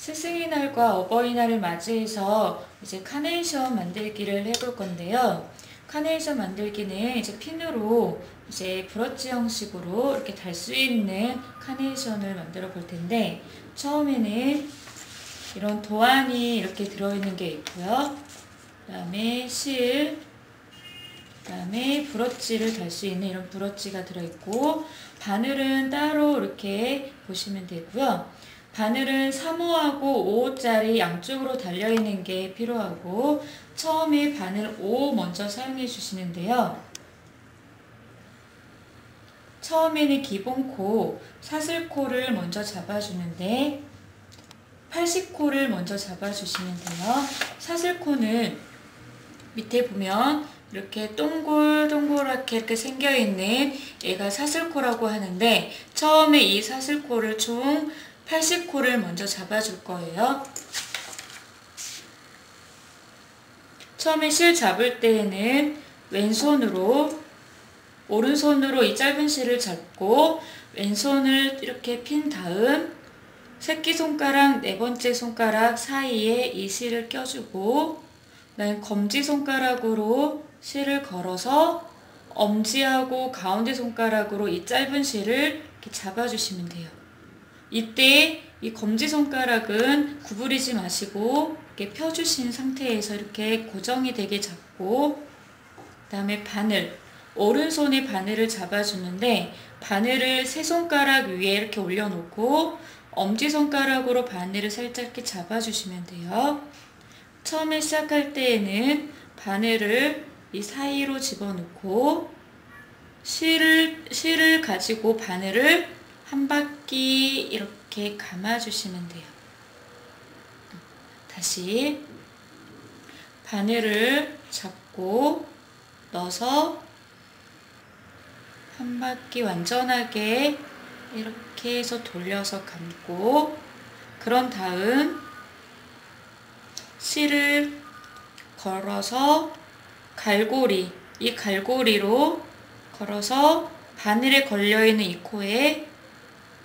스승의 날과 어버이날을 맞이해서 이제 카네이션 만들기를 해볼 건데요. 카네이션 만들기는 이제 핀으로 이제 브러쉬 형식으로 이렇게 달 수 있는 카네이션을 만들어 볼 텐데, 처음에는 이런 도안이 이렇게 들어있는 게 있고요. 그 다음에 실, 그 다음에 브러쉬를 달 수 있는 이런 브러쉬가 들어있고, 바늘은 따로 이렇게 보시면 되고요. 바늘은 3호하고 5호짜리 양쪽으로 달려있는 게 필요하고, 처음에 바늘 5호 먼저 사용해 주시는데요. 처음에는 기본코, 사슬코를 먼저 잡아주는데 80코를 먼저 잡아주시면 돼요. 사슬코는 밑에 보면 이렇게 동글동글하게 이렇게 생겨있는 얘가 사슬코라고 하는데, 처음에 이 사슬코를 총 80코를 먼저 잡아줄 거예요. 처음에 실 잡을 때에는 왼손으로, 오른손으로 이 짧은 실을 잡고 왼손을 이렇게 핀 다음 새끼손가락 네 번째 손가락 사이에 이 실을 껴주고, 그다음에 검지손가락으로 실을 걸어서 엄지하고 가운데 손가락으로 이 짧은 실을 이렇게 잡아주시면 돼요. 이때 이 검지손가락은 구부리지 마시고 이렇게 펴주신 상태에서 이렇게 고정이 되게 잡고, 그 다음에 바늘, 오른손에 바늘을 잡아주는데 바늘을 세 손가락 위에 이렇게 올려놓고 엄지손가락으로 바늘을 살짝 이렇게 잡아주시면 돼요. 처음에 시작할 때에는 바늘을 이 사이로 집어넣고 실을 가지고 바늘을 한 바퀴 이렇게 감아주시면 돼요. 다시 바늘을 잡고 넣어서 한 바퀴 완전하게 이렇게 해서 돌려서 감고, 그런 다음 실을 걸어서 갈고리, 이 갈고리로 걸어서 바늘에 걸려있는 이 코에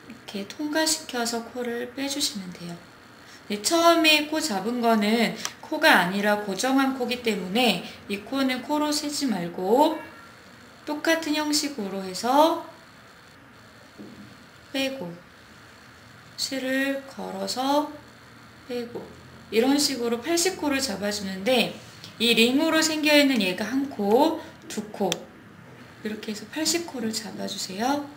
이렇게 통과시켜서 코를 빼주시면 돼요. 처음에 코 잡은 거는 코가 아니라 고정한 코기 때문에 이 코는 코로 세지 말고 똑같은 형식으로 해서 빼고, 실을 걸어서 빼고, 이런 식으로 80코를 잡아주는데, 이 링으로 생겨있는 얘가 한 코, 두 코, 이렇게 해서 80코를 잡아주세요.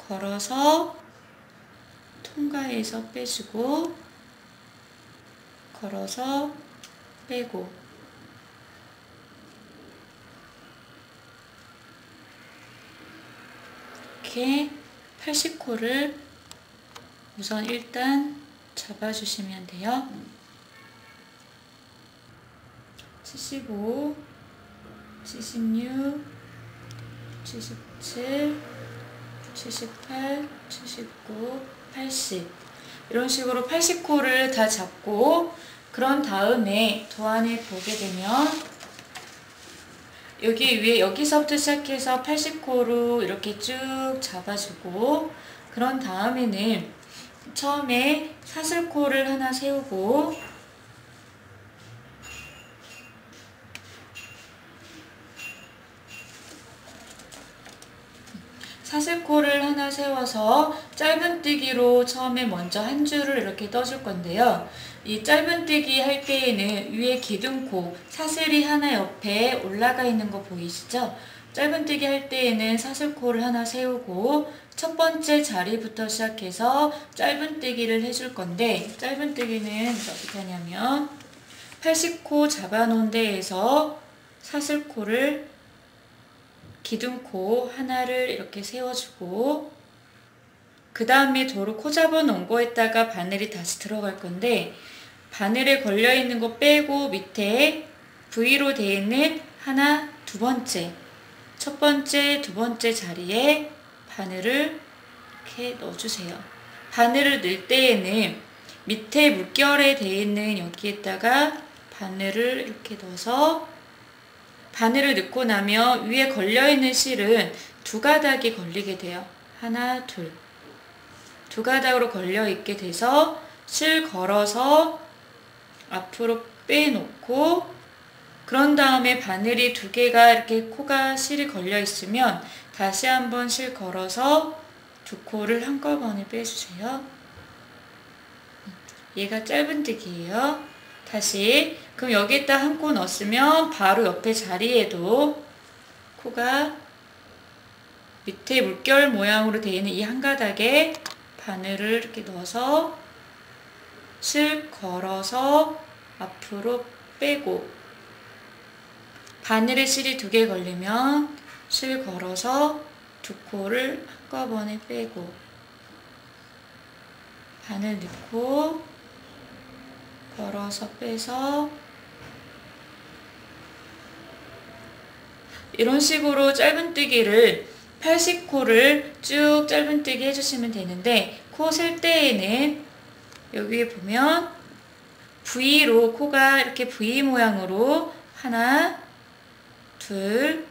걸어서 통과해서 빼주고, 걸어서 빼고, 이렇게 80코를 우선 일단 잡아주시면 돼요. 75, 76, 77, 78, 79, 80, 이런 식으로 80코를 다 잡고, 그런 다음에 도안을 보게 되면 여기 위에, 여기서부터 시작해서 80코로 이렇게 쭉 잡아주고, 그런 다음에는 처음에 사슬코를 하나 세우고, 사슬코를 하나 세워서 짧은뜨기로 처음에 먼저 한 줄을 이렇게 떠줄 건데요. 이 짧은뜨기 할 때에는 위에 기둥코, 사슬이 하나 옆에 올라가 있는 거 보이시죠? 짧은뜨기 할 때에는 사슬코를 하나 세우고 첫 번째 자리부터 시작해서 짧은뜨기를 해줄 건데, 짧은뜨기는 어떻게 하냐면 80코 잡아놓은 데에서 사슬코를, 기둥코 하나를 이렇게 세워주고, 그 다음에 도로 코 잡아놓은 거에다가 바늘이 다시 들어갈 건데, 바늘에 걸려있는 거 빼고 밑에 V로 되어 있는 하나, 두 번째, 첫 번째, 두 번째 자리에 바늘을 이렇게 넣어주세요. 바늘을 넣을 때에는 밑에 물결에 되어 있는 여기에다가 바늘을 이렇게 넣어서, 바늘을 넣고 나면 위에 걸려있는 실은 두 가닥이 걸리게 돼요. 하나, 둘. 두 가닥으로 걸려 있게 돼서 실 걸어서 앞으로 빼놓고, 그런 다음에 바늘이 두 개가 이렇게 코가 실이 걸려 있으면 다시 한번 실 걸어서 두 코를 한꺼번에 빼주세요. 얘가 짧은뜨기예요. 다시. 그럼 여기다 한 코 넣었으면 바로 옆에 자리에도 코가 밑에 물결 모양으로 되어 있는 이 한 가닥에 바늘을 이렇게 넣어서 실 걸어서 앞으로 빼고, 바늘에 실이 두 개 걸리면 실 걸어서 두 코를 한꺼번에 빼고, 바늘 넣고 걸어서 빼서, 이런 식으로 짧은뜨기를 80코를 쭉 짧은뜨기 해주시면 되는데, 코 셀 때에는 여기 보면 V로, 코가 이렇게 V 모양으로 하나, 둘,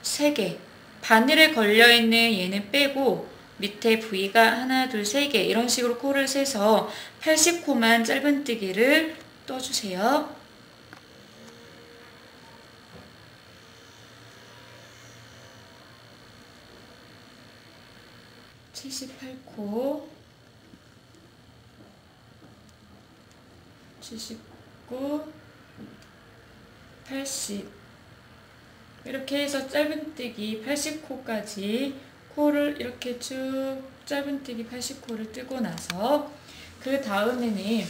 세 개, 바늘에 걸려있는 얘는 빼고 밑에 V가 하나, 둘, 세 개, 이런 식으로 코를 세서 80코만 짧은뜨기를 떠주세요. (78코) 79, 80, 이렇게 해서 짧은뜨기 80코까지 코를 이렇게 쭉 짧은뜨기 80코를 뜨고 나서, 그 다음에는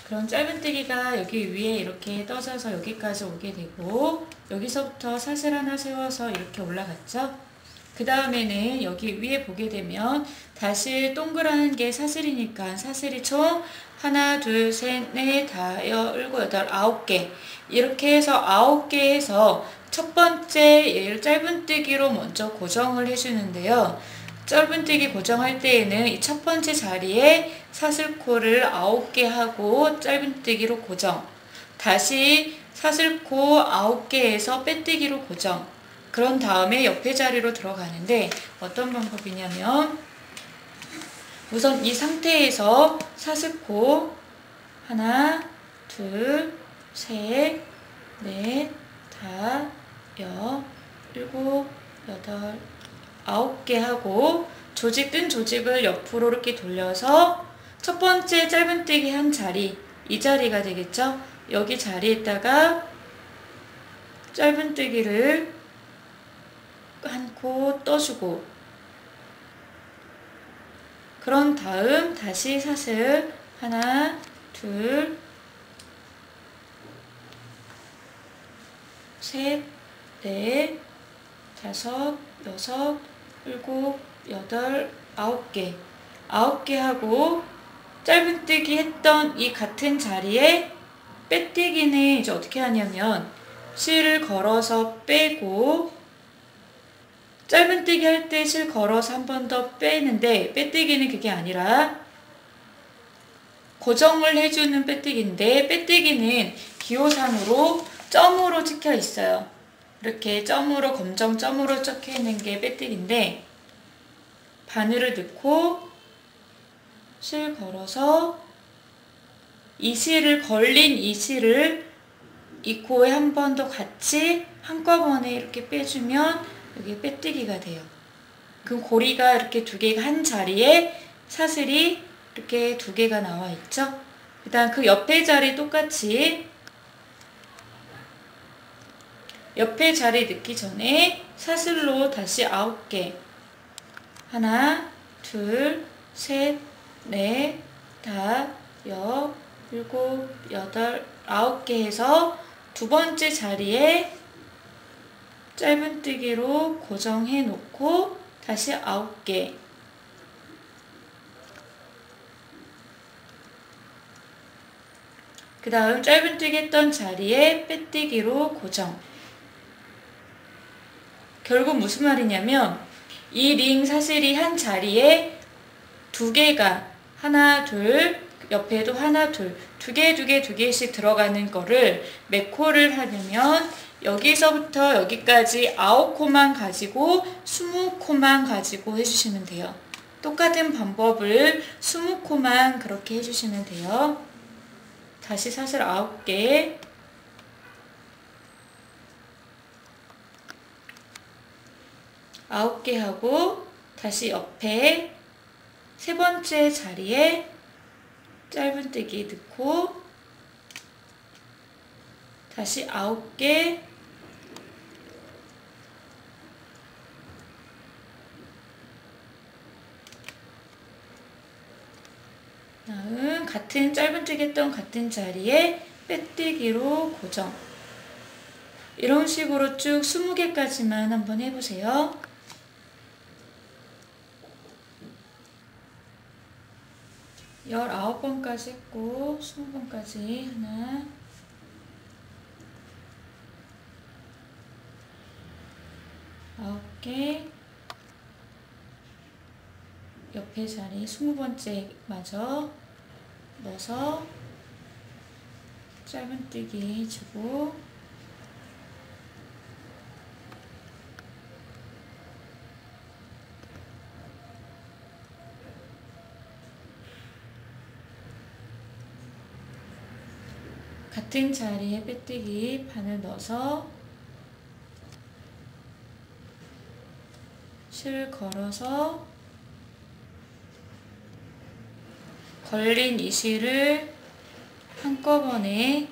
그런 짧은뜨기가 여기 위에 이렇게 떠져서 여기까지 오게 되고, 여기서부터 사슬 하나 세워서 이렇게 올라갔죠. 그 다음에는 여기 위에 보게 되면 다시 동그란 게 사슬이니까 사슬이 총 하나, 둘, 셋, 넷, 다섯, 일곱, 여덟, 9개, 이렇게 해서 9개 해서 첫 번째 얘를 짧은뜨기로 먼저 고정을 해주는데요. 짧은뜨기 고정할 때에는 이 첫 번째 자리에 사슬코를 9개 하고 짧은뜨기로 고정, 다시 사슬코 9개에서 빼뜨기로 고정, 그런 다음에 옆에 자리로 들어가는데, 어떤 방법이냐면 우선 이 상태에서 사슬코 하나, 둘, 셋, 넷, 다, 여, 일곱, 여덟, 9개 하고, 뜬 조직을 옆으로 이렇게 돌려서 첫 번째 짧은뜨기 한 자리, 이 자리가 되겠죠? 여기 자리에다가 짧은뜨기를 한 코 떠주고, 그런 다음 다시 사슬 하나, 둘, 셋, 넷, 다섯, 여섯, 일곱, 여덟, 9개, 9개 하고, 짧은뜨기 했던 이 같은 자리에 빼뜨기는 이제 어떻게 하냐면 실을 걸어서 빼고, 짧은뜨기 할 때 실 걸어서 한 번 더 빼는데, 빼뜨기는 그게 아니라 고정을 해주는 빼뜨기인데, 빼뜨기는 기호상으로 점으로 찍혀 있어요. 이렇게 점으로, 검정 점으로 적혀 있는 게 빼뜨기인데, 바늘을 넣고 실 걸어서 이 실을 걸린 이 실을 이 코에 한 번 더 같이 한꺼번에 이렇게 빼주면 여기 빼뜨기가 돼요. 그럼 고리가 이렇게 두 개가 한 자리에 사슬이 이렇게 두 개가 나와 있죠. 그 다음 그 옆에 자리 똑같이 옆에 자리 넣기 전에 사슬로 다시 9개, 하나, 둘, 셋, 넷, 다, 여, 일곱, 여덟, 9개 해서 두 번째 자리에 짧은뜨기로 고정해 놓고 다시 9개, 그 다음 짧은뜨기 했던 자리에 빼뜨기로 고정. 결국 무슨 말이냐면 이 링 사슬이 한 자리에 두 개가 하나, 둘, 옆에도 하나, 둘, 두 개씩 들어가는 거를 몇 코를 하냐면 여기서부터 여기까지 9코만 가지고 20코만 가지고 해주시면 돼요. 똑같은 방법을 20코만 그렇게 해주시면 돼요. 다시 사슬 9개, 9개 하고 다시 옆에 세 번째 자리에 짧은뜨기 넣고 다시 9개, 다음 같은 짧은뜨기 했던 같은 자리에 빼뜨기로 고정. 이런 식으로 쭉 20개까지만 한번 해보세요. 19번까지 했고 20번까지 하나, 아홉 개, 옆에 자리 20번째 마저 넣어서 짧은뜨기 해주고 같은 자리에 빼뜨기 바늘 넣어서 실 걸어서 걸린 이 실을 한꺼번에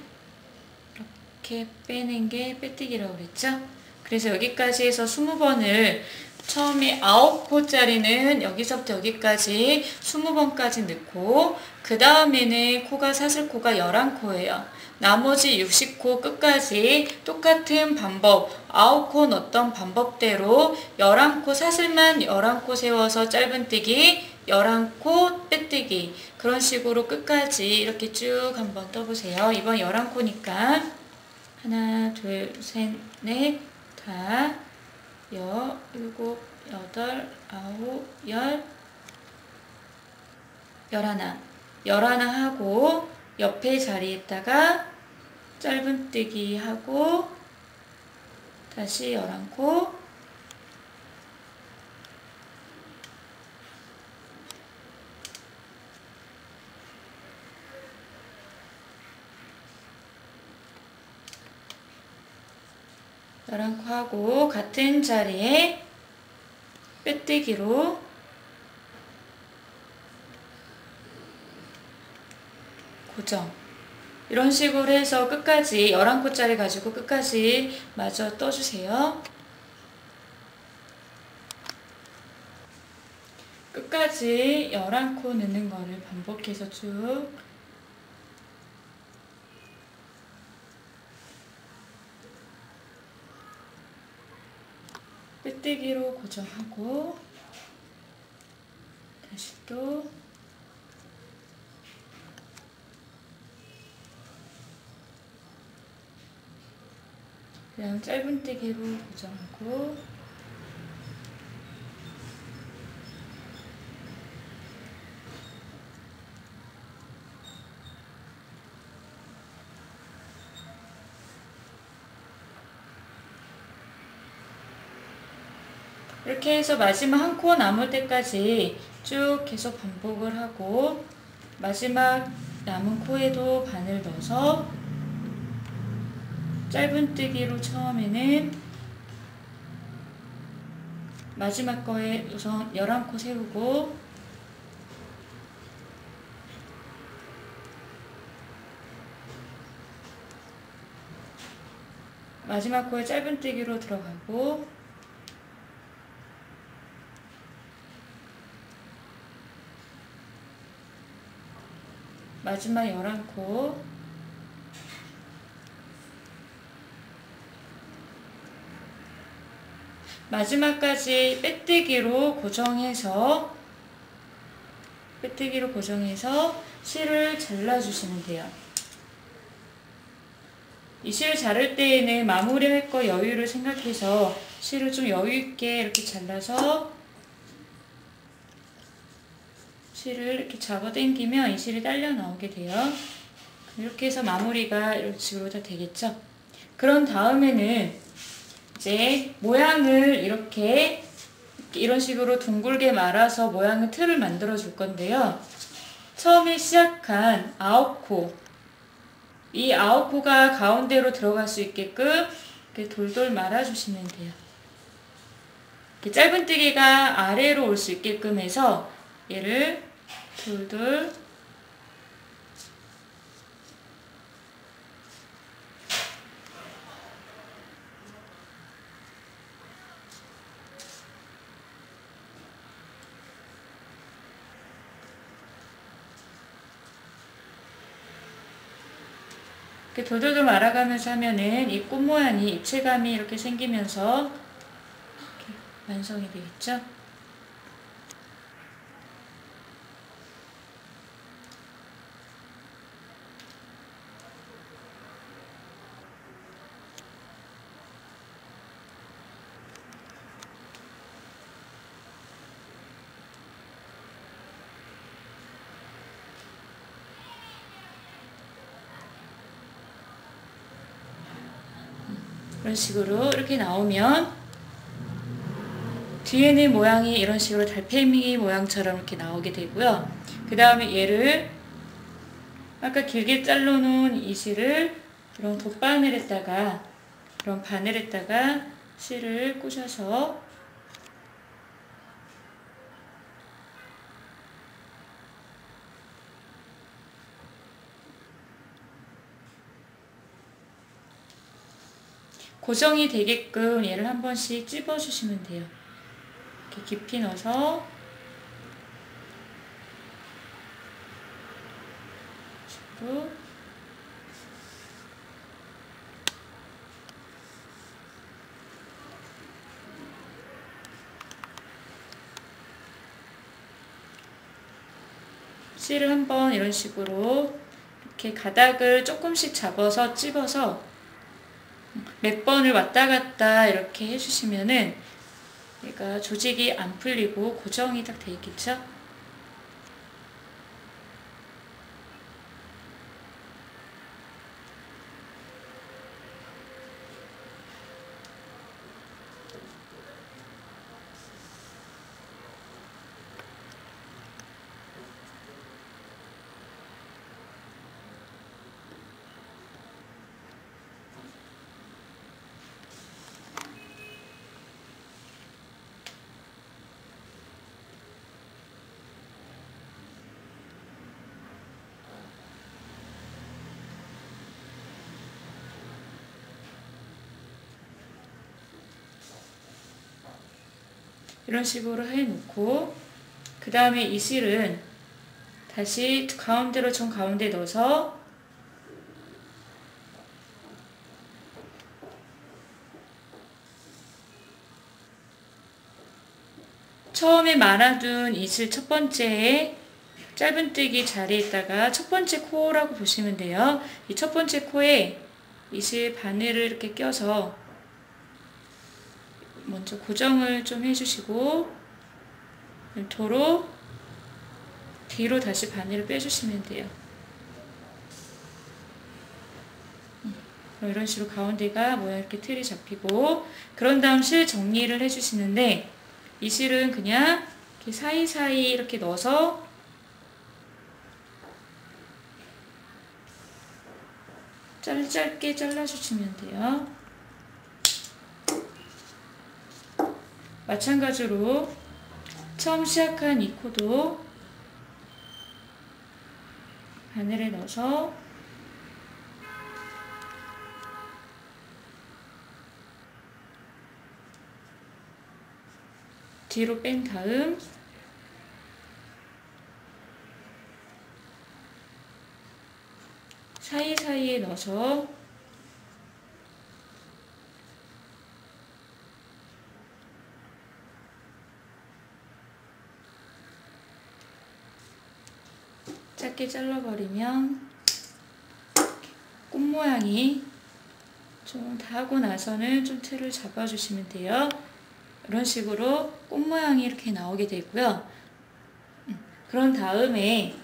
이렇게 빼는 게 빼뜨기라고 그랬죠? 그래서 여기까지 해서 20번을 처음에 9코짜리는 여기서부터 여기까지 20번까지 넣고 그 다음에는 코가 사슬코가 11코예요. 나머지 60코 끝까지 똑같은 방법 9코 넣었던 방법대로 11코 사슬만 11코 세워서 짧은뜨기 11코 빼뜨기 그런 식으로 끝까지 이렇게 쭉 한번 떠보세요. 이번 11코니까 하나 둘 셋 넷 다 일곱 여덟 아홉 열하나 하고 옆에 자리에다가 짧은뜨기 하고 다시 11코 하고 같은 자리에 빼뜨기로 고정. 이런 식으로 해서 끝까지 11코짜리 가지고 끝까지 마저 떠주세요. 끝까지 11코 넣는 거를 반복해서 쭉 빼뜨기로 고정하고 다시 또 그냥 짧은뜨기로 고정하고 이렇게 해서 마지막 한 코 남을 때까지 쭉 계속 반복을 하고 마지막 남은 코에도 바늘 넣어서 짧은뜨기로 처음에는 마지막 거에 우선 11코 세우고 마지막 코에 짧은뜨기로 들어가고 마지막 11코 마지막까지 빼뜨기로 고정해서 실을 잘라주시면 돼요. 이 실을 자를 때에는 마무리할 거 여유를 생각해서 실을 좀 여유있게 이렇게 잘라서 실을 이렇게 잡아당기면 이 실이 딸려 나오게 돼요. 이렇게 해서 마무리가 이런 식으로 다 되겠죠. 그런 다음에는 이제 모양을 이렇게 이런 식으로 둥글게 말아서 모양의 틀을 만들어 줄 건데요. 처음에 시작한 9코, 이 9코가 가운데로 들어갈 수 있게끔 이렇게 돌돌 말아주시면 돼요. 이렇게 짧은뜨기가 아래로 올 수 있게끔 해서 얘를 돌돌 이렇게 돌돌돌 말아가면서 하면은 이 꽃 모양이 입체감이 이렇게 생기면서 이렇게 완성이 되겠죠? 이런 식으로 이렇게 나오면 뒤에는 모양이 이런 식으로 달팽이 모양처럼 이렇게 나오게 되고요. 그 다음에 얘를 아까 길게 잘라놓은 이 실을 이런 돗바늘에다가 이런 바늘에다가 실을 꽂아서 고정이 되게끔 얘를 한 번씩 찝어주시면 돼요. 이렇게 깊이 넣어서 식으로 실을 한번 이런 식으로 이렇게 가닥을 조금씩 잡아서 찝어서 몇 번을 왔다 갔다 이렇게 해주시면은 얘가 조직이 안 풀리고 고정이 딱 돼 있겠죠? 이런 식으로 해놓고 그 다음에 이 실은 다시 가운데로 정 가운데 넣어서 처음에 말아둔 이 실 첫 번째에 짧은뜨기 자리에다가 첫 번째 코라고 보시면 돼요. 이 첫 번째 코에 이 실 바늘을 이렇게 껴서 먼저 고정을 좀 해주시고 도로 뒤로 다시 바늘을 빼주시면 돼요. 이런 식으로 가운데가 모양 이렇게 틀이 잡히고 그런 다음 실 정리를 해주시는데 이 실은 그냥 이렇게 사이사이 이렇게 넣어서 짧게 잘라주시면 돼요. 마찬가지로 처음 시작한 이 코도 바늘에 넣어서 뒤로 뺀 다음 사이사이에 넣어서 짧게 잘라버리면 꽃 모양이 좀 다 하고 나서는 좀 틀을 잡아주시면 돼요. 이런 식으로 꽃 모양이 이렇게 나오게 되고요. 그런 다음에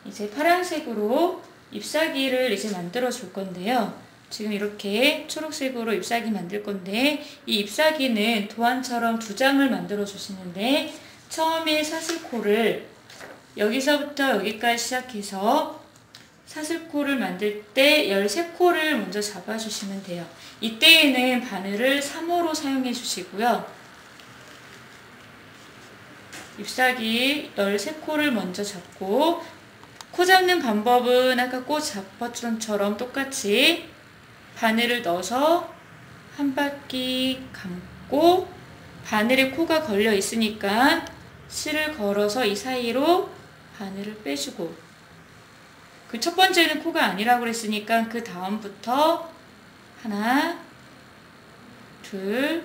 이제 파란색으로 잎사귀를 이제 만들어 줄 건데요. 지금 이렇게 초록색으로 잎사귀 만들 건데, 이 잎사귀는 도안처럼 2장을 만들어 주시는데, 처음에 사슬코를 여기서부터 여기까지 시작해서 사슬코를 만들 때 13코를 먼저 잡아주시면 돼요. 이때에는 바늘을 3호로 사용해 주시고요. 잎사귀 13코를 먼저 잡고, 코 잡는 방법은 아까 꽃 잡버튼처럼 똑같이 바늘을 넣어서 한 바퀴 감고, 바늘에 코가 걸려 있으니까 실을 걸어서 이 사이로 바늘을 빼주고, 그 첫 번째는 코가 아니라고 그랬으니까 그 다음부터 하나, 둘,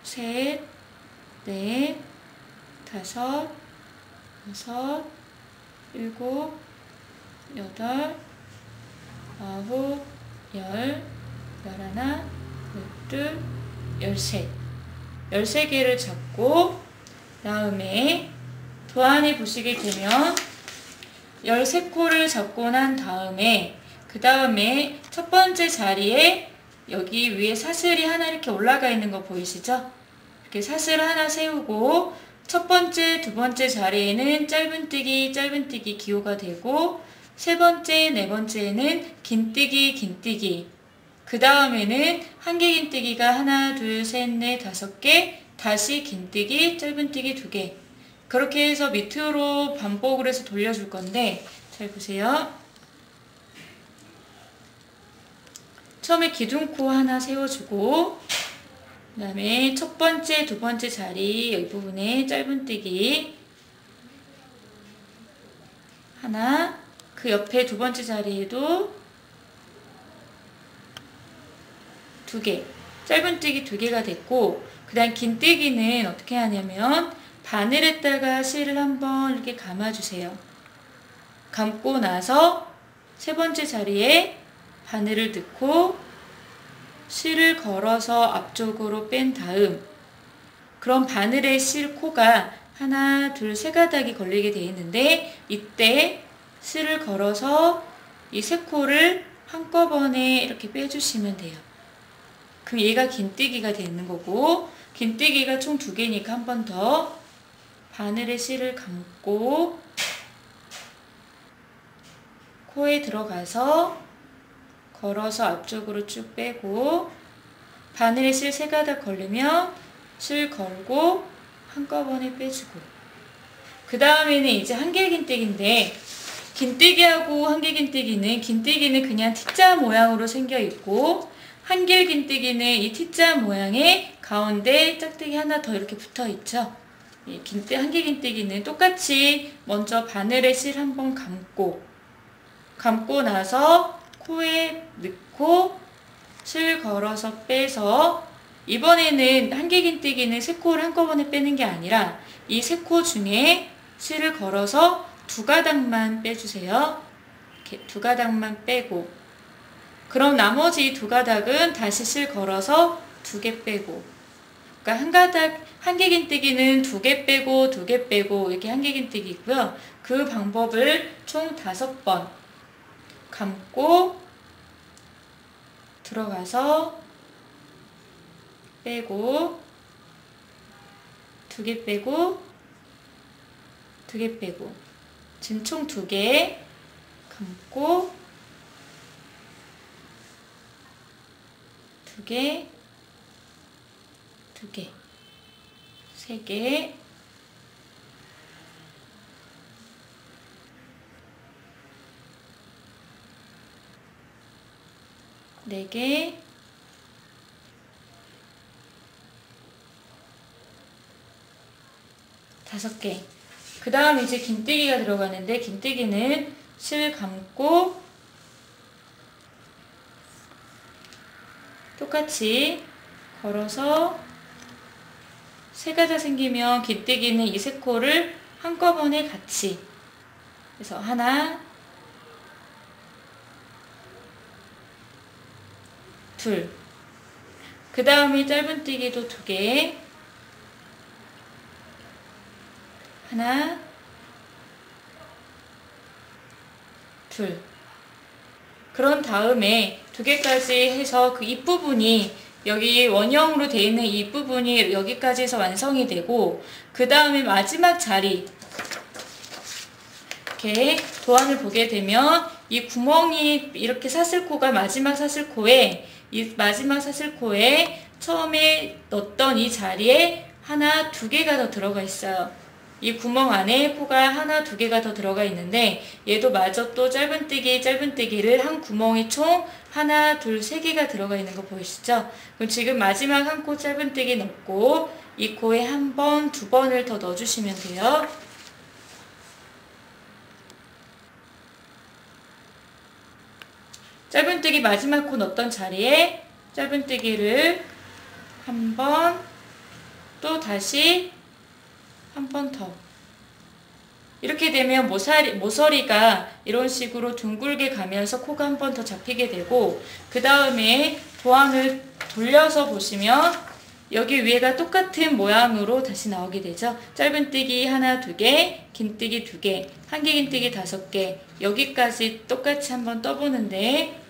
셋, 넷, 다섯, 여섯, 일곱, 여덟, 아홉, 열, 열하나, 열둘, 열셋. 13개를 잡고, 다음에 도안에 보시게 되면 13코를 잡고 난 다음에, 그 다음에 첫 번째 자리에 여기 위에 사슬이 하나 이렇게 올라가 있는 거 보이시죠? 이렇게 사슬 하나 세우고, 첫 번째, 두 번째 자리에는 짧은뜨기 기호가 되고, 세 번째, 네 번째에는 긴뜨기, 그 다음에는 한길긴뜨기가 하나, 둘, 셋, 넷, 5개, 다시 긴뜨기, 짧은뜨기 2개. 그렇게 해서 밑으로 반복을 해서 돌려줄 건데, 잘 보세요. 처음에 기둥코 하나 세워주고, 그 다음에 첫 번째, 두 번째 자리 여기 부분에 짧은뜨기 하나, 그 옆에 두 번째 자리에도 2개, 짧은뜨기 2개가 됐고, 그 다음 긴뜨기는 어떻게 하냐면 바늘에다가 실을 한번 이렇게 감아주세요. 감고 나서 세 번째 자리에 바늘을 넣고 실을 걸어서 앞쪽으로 뺀 다음, 그럼 바늘에 실 코가 하나, 둘, 3가닥이 걸리게 되어 있는데, 이때 실을 걸어서 이 3코를 한꺼번에 이렇게 빼주시면 돼요. 그럼 얘가 긴뜨기가 되는 거고, 긴뜨기가 총 2개니까 한 번 더 바늘에 실을 감고 코에 들어가서 걸어서 앞쪽으로 쭉 빼고, 바늘에 실 3가닥 걸리면 실 걸고 한꺼번에 빼주고, 그 다음에는 이제 한길긴뜨기인데, 긴뜨기하고 한길긴뜨기는, 긴뜨기는 그냥 T자 모양으로 생겨 있고, 한길긴뜨기는 이 T자 모양의 가운데 짝대기 하나 더 이렇게 붙어 있죠. 한길긴뜨기는 똑같이 먼저 바늘에 실 한번 감고 나서 코에 넣고 실 걸어서 빼서, 이번에는 한길긴뜨기는 3코를 한꺼번에 빼는 게 아니라 이 3코 중에 실을 걸어서 2가닥만 빼주세요. 이렇게 2가닥만 빼고, 그럼 나머지 2가닥은 다시 실 걸어서 2개 빼고, 그러니까 한길긴뜨기는 2개 빼고 2개 빼고 이렇게 한길긴뜨기고요. 그 방법을 총 5번 감고 들어가서 빼고 2개 빼고 2개 빼고, 지금 총 2개 감고 2개, 2개, 3개, 4개, 5개. 그 다음 이제 긴뜨기가 들어가는데, 긴뜨기는 실 감고 똑같이 걸어서 3가닥 생기면 긴뜨기는 이 3코를 한꺼번에 같이, 그래서 하나, 둘, 그 다음에 짧은뜨기도 2개, 하나, 둘. 그런 다음에 두 개까지 해서 그 입부분이 여기 원형으로 되어 있는 이 부분이 여기까지 해서 완성이 되고, 그 다음에 마지막 자리 이렇게 도안을 보게 되면 이 구멍이 이렇게 사슬코가 마지막 사슬코에, 이 마지막 사슬코에 처음에 넣었던 이 자리에 하나, 두 개가 더 들어가 있어요. 이 구멍 안에 코가 하나, 두 개가 더 들어가 있는데, 얘도 마저 또 짧은뜨기를 한 구멍에 총 하나, 둘, 세 개가 들어가 있는 거 보이시죠? 그럼 지금 마지막 한 코 짧은뜨기 넣고 이 코에 한 번, 두 번을 더 넣어주시면 돼요. 짧은뜨기 마지막 코 넣었던 자리에 짧은뜨기를 한 번, 또 다시 한 번 더. 이렇게 되면 모서리가 이런 식으로 둥글게 가면서 코가 한 번 더 잡히게 되고, 그 다음에 도안을 돌려서 보시면 여기 위에가 똑같은 모양으로 다시 나오게 되죠. 짧은뜨기 하나, 두 개, 긴뜨기 두 개, 한길긴뜨기 5개, 여기까지 똑같이 한번 떠보는데,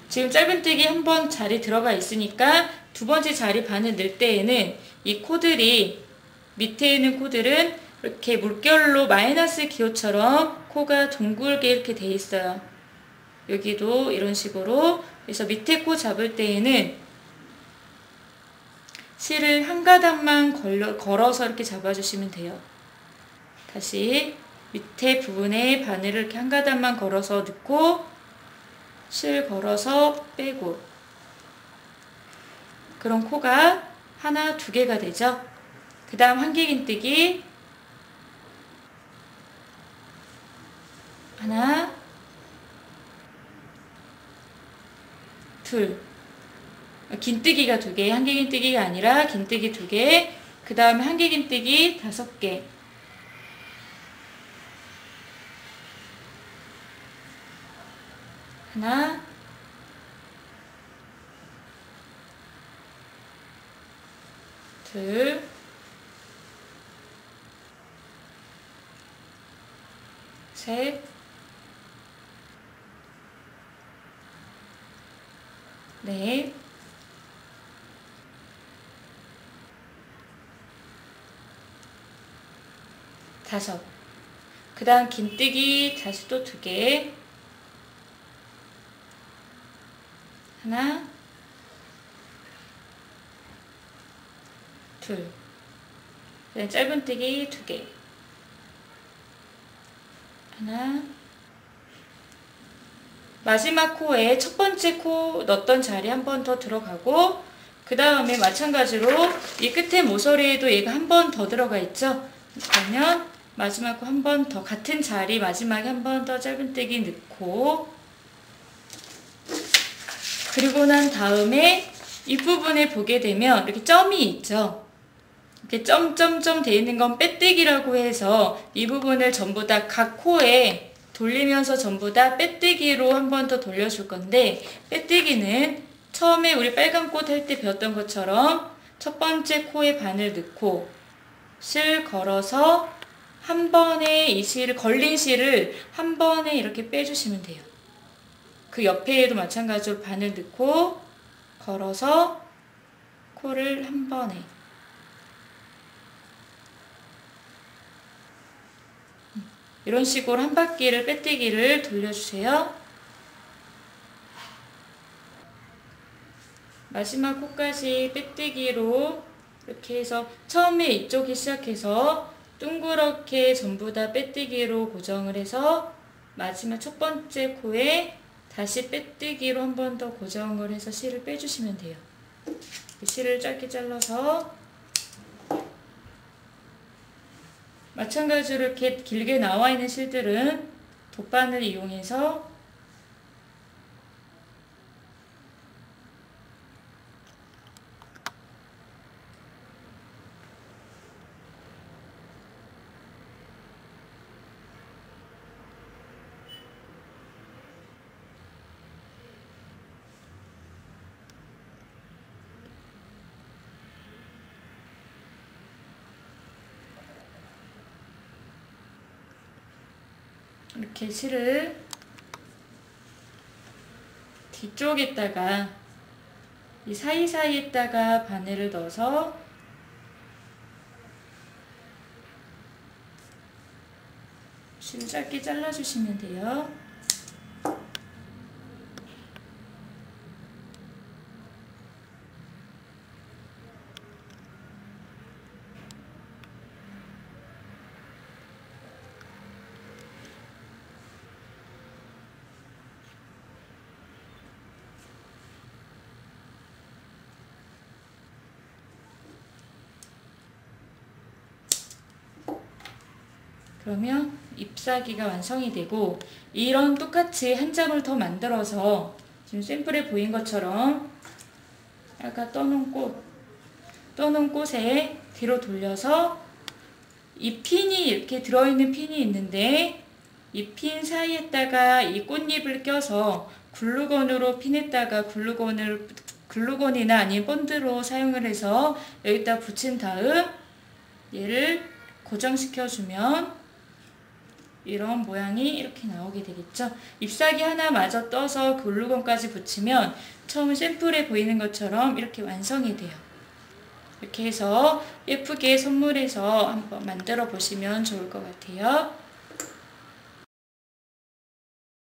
지금 짧은뜨기 한 번 자리 들어가 있으니까 두 번째 자리 반을 넣을 때에는 이 코들이, 밑에 있는 코들은 이렇게 물결로 마이너스 기호처럼 코가 둥글게 이렇게 돼 있어요. 여기도 이런 식으로. 그래서 밑에 코 잡을 때에는 실을 한 가닥만 걸어서 이렇게 잡아주시면 돼요. 다시 밑에 부분에 바늘을 이렇게 한 가닥만 걸어서 넣고 실 걸어서 빼고, 그럼 코가 하나, 두 개가 되죠. 그 다음 한길긴뜨기 하나, 둘, 긴뜨기가 두 개, 한길긴뜨기가 아니라 긴뜨기 두 개, 그 다음에 한길긴뜨기 5개, 하나, 둘, 셋, 넷, 다섯. 그 다음 긴뜨기 다시 또 2개, 하나, 둘, 짧은뜨기 2개, 하나, 마지막 코에 첫 번째 코 넣었던 자리 한 번 더 들어가고, 그 다음에 마찬가지로 이 끝에 모서리에도 얘가 한 번 더 들어가 있죠. 그러면 마지막 코 한 번 더 같은 자리 마지막에 한 번 더 짧은뜨기 넣고, 그리고 난 다음에 이 부분을 보게 되면 이렇게 점이 있죠. 이렇게 점점점 되어 있는 건 빼뜨기라고 해서 이 부분을 전부 다 각 코에 돌리면서 전부 다 빼뜨기로 한 번 더 돌려줄 건데, 빼뜨기는 처음에 우리 빨간 꽃 할 때 배웠던 것처럼 첫 번째 코에 바늘 넣고 실 걸어서 한 번에 이 걸린 실을 한 번에 이렇게 빼주시면 돼요. 그 옆에도 마찬가지로 바늘 넣고 걸어서 코를 한 번에, 이런 식으로 한 바퀴를 빼뜨기를 돌려주세요. 마지막 코까지 빼뜨기로 이렇게 해서 처음에 이쪽이 시작해서 둥그렇게 전부 다 빼뜨기로 고정을 해서 마지막 첫 번째 코에 다시 빼뜨기로 한 번 더 고정을 해서 실을 빼주시면 돼요. 실을 짧게 잘라서 마찬가지로 이렇게 길게 나와 있는 실들은 돗바늘 이용해서 이렇게 실을 뒤쪽에다가 이 사이사이에다가 바늘을 넣어서 실 짧게 잘라주시면 돼요. 그러면 잎사귀가 완성이 되고, 이런 똑같이 한 장을 더 만들어서 지금 샘플에 보인 것처럼 아까 떠놓은 꽃에 뒤로 돌려서 이 핀이 이렇게 들어있는 핀이 있는데, 이 핀 사이에다가 이 꽃잎을 껴서 글루건으로 핀에다가 글루건이나 아니면 본드로 사용을 해서 여기다 붙인 다음 얘를 고정시켜주면 이런 모양이 이렇게 나오게 되겠죠. 잎사귀 하나 마저 떠서 글루건까지 붙이면 처음 샘플에 보이는 것처럼 이렇게 완성이 돼요. 이렇게 해서 예쁘게 선물해서 한번 만들어 보시면 좋을 것 같아요.